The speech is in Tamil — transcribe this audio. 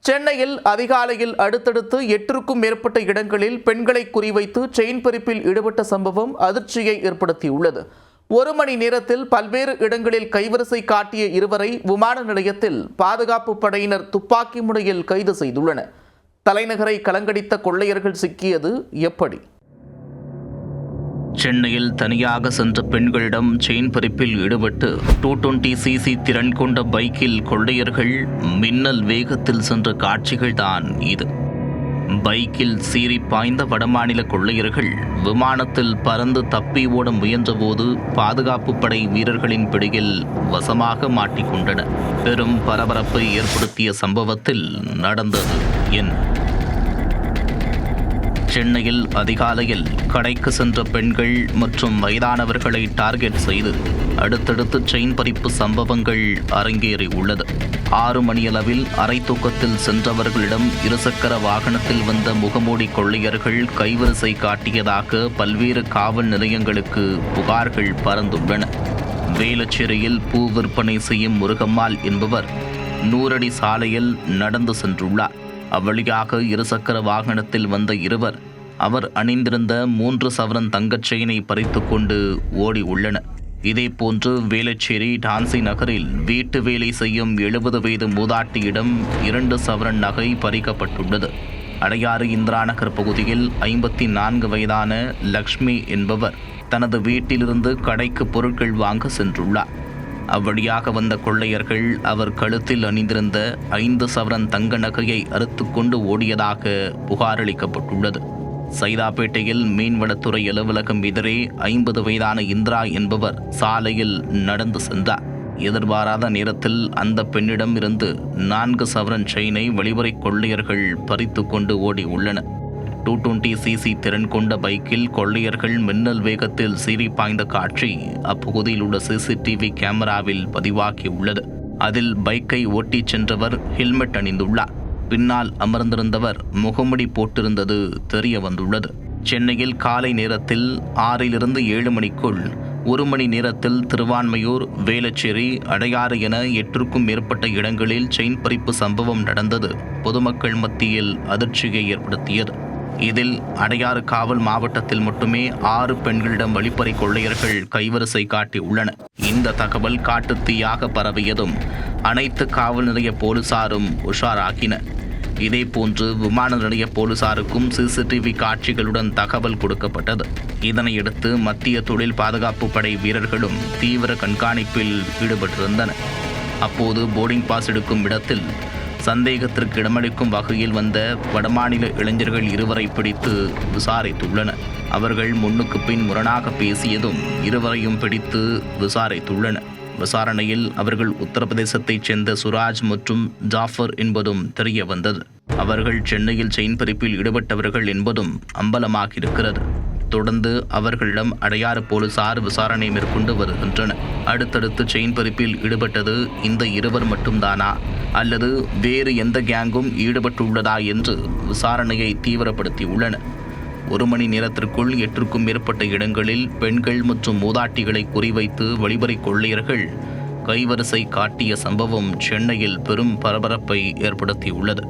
சென்னையில் அதிகாலையில் அடுத்தடுத்து 8க்கும் மேற்பட்ட இடங்களில் பெண்களை குறிவைத்து செயின் பறிப்பில் ஈடுபட்ட சம்பவம் அதிர்ச்சியை ஏற்படுத்தியுள்ளது. 1 மணி நேரத்தில் பல்வேறு இடங்களில் கைவரிசை காட்டிய இருவரை விமான நிலையத்தில் பாதுகாப்பு படையினர் துப்பாக்கி முனையில் கைது செய்துள்ளனர். தலைநகரை கலங்கடித்த கொள்ளையர்கள் சிக்கியது எப்படி? சென்னையில் தனியாக சென்ற பெண்களிடம் செயின் பறிப்பில் ஈடுபட்டு 220cc திறன் கொண்ட பைக்கில் கொள்ளையர்கள் மின்னல் வேகத்தில் சென்ற காட்சிகள்தான் இது. பைக்கில் சீறி பாய்ந்த வடமாநில கொள்ளையர்கள் விமானத்தில் பறந்து தப்பி ஓட முயன்றபோது பாதுகாப்பு படை வீரர்களின் பிடியில் வசமாக மாட்டிக்கொண்டனர். பெரும் பரபரப்பை ஏற்படுத்திய சம்பவத்தில் நடந்தது என்ன? சென்னையில் அதிகாலையில் கடைக்கு சென்ற பெண்கள் மற்றும் வயதானவர்களை டார்கெட் செய்து அடுத்தடுத்து செயின் பறிப்பு சம்பவங்கள் அரங்கேறியுள்ளது. 6 மணியளவில் அரை தூக்கத்தில் சென்றவர்களிடம் இருசக்கர வாகனத்தில் வந்த முகமூடி கொள்ளையர்கள் கைவரிசை காட்டியதாக பல்வேறு காவல் நிலையங்களுக்கு புகார்கள் பறந்துள்ளன. வேளச்சேரியில் பூ விற்பனை செய்யும் முருகம்மாள் என்பவர் 100 அடி சாலையில் நடந்து சென்றுள்ளார். அவ்வழியாக இருசக்கர வாகனத்தில் வந்த இருவர் அவர் அணிந்திருந்த 3 சவரன் தங்கச் செயினை பறித்து கொண்டு ஓடி உள்ளனர். இதேபோன்று வேளச்சேரி டான்சி நகரில் வீட்டு வேலை செய்யும் 70 வயது மூதாட்டியிடம் 2 சவரன் நகை பறிக்கப்பட்டுள்ளது. அடையாறு இந்திரா நகர் பகுதியில் 54 வயதான லக்ஷ்மி என்பவர் தனது வீட்டிலிருந்து கடைக்கு பொருட்கள் வாங்க சென்றுள்ளார். அவ்வழியாக வந்த கொள்ளையர்கள் அவர் கழுத்தில் அணிந்திருந்த 5 சவரன் தங்க நகையை அறுத்து கொண்டு ஓடியதாக புகாரளிக்கப்பட்டுள்ளது. சைதாப்பேட்டையில் மீன்வளத்துறை அலுவலகம் எதிரே 50 வயதான இந்திரா என்பவர் சாலையில் நடந்து சென்றார். எதிர்பாராத நேரத்தில் அந்த பெண்ணிடம் இருந்து 4 சவரன் செயினை வெளிவரை கொள்ளையர்கள் பறித்து கொண்டு ஓடி உள்ளனர். 220cc திறன் கொண்ட பைக்கில் கொள்ளையர்கள் மின்னல் வேகத்தில் சீறி பாய்ந்த காட்சி அப்பகுதியில் உள்ள சிசிடிவி கேமராவில் பதிவாகியுள்ளது. அதில் பைக்கை ஓட்டிச் சென்றவர் ஹெல்மெட் அணிந்துள்ளார். பின்னால் அமர்ந்திருந்தவர் முகமுடி போட்டிருந்தது தெரிய வந்துள்ளது. சென்னையில் காலை நேரத்தில் 6 to 7 மணிக்குள் 1 மணி நேரத்தில் திருவான்மையூர், வேளச்சேரி, அடையாறு என 8க்கும் மேற்பட்ட இடங்களில் செயின் பறிப்பு சம்பவம் நடந்தது பொதுமக்கள் மத்தியில் அதிர்ச்சியை ஏற்படுத்தியது. இதில் அடையாறு காவல் மாவட்டத்தில் மட்டுமே 6 பெண்களிடம் வழிப்பறி கொள்ளையர்கள் கைவரிசை காட்டி உள்ளனர். இந்த தகவல் காட்டுத்தீயாக பரவியதும் அனைத்து காவல் நிலைய போலீசாரும் உஷாராகினர். இதேபோன்று விமான நிலைய போலீசாருக்கும் சிசிடிவி காட்சிகளுடன் தகவல் கொடுக்கப்பட்டது. இதனையடுத்து மத்திய தொழில் பாதுகாப்பு படை வீரர்களும் தீவிர கண்காணிப்பில் ஈடுபட்டிருந்தனர். அப்போது போர்டிங் பாஸ் எடுக்கும் இடத்தில் சந்தேகத்திற்கு இடமளிக்கும் வகையில் வந்த வடமாநில இளைஞர்கள் 2வரை பிடித்து விசாரித்துள்ளனர். அவர்கள் முன்னுக்கு பின் முரணாக பேசியதும் 2வரையும் பிடித்து விசாரித்துள்ளனர். விசாரணையில் அவர்கள் உத்தரப்பிரதேசத்தைச் சேர்ந்த சுராஜ் மற்றும் ஜாஃபர் என்பதும் தெரிய வந்தது. அவர்கள் சென்னையில் செயின் பறிப்பில் ஈடுபட்டவர்கள் என்பதும் அம்பலமாகியிருக்கிறது. தொடர்ந்து அவர்களிடம் அடையாறு போலீசார் விசாரணை மேற்கொண்டு வருகின்றனர். அடுத்தடுத்து செயின் பறிப்பில் ஈடுபட்டது இந்த 2 மட்டும்தானா அல்லது வேறு எந்த கேங்கும் ஈடுபட்டுள்ளதா என்று விசாரணையை தீவிரப்படுத்தியுள்ளனர். 1 மணி நேரத்திற்குள் 8க்கும் மேற்பட்ட இடங்களில் பெண்கள் மற்றும் மூதாட்டிகளை குறிவைத்து வழிபறி கொள்ளையர்கள் கைவரிசை காட்டிய சம்பவம் சென்னையில் பெரும் பரபரப்பை ஏற்படுத்தியுள்ளது.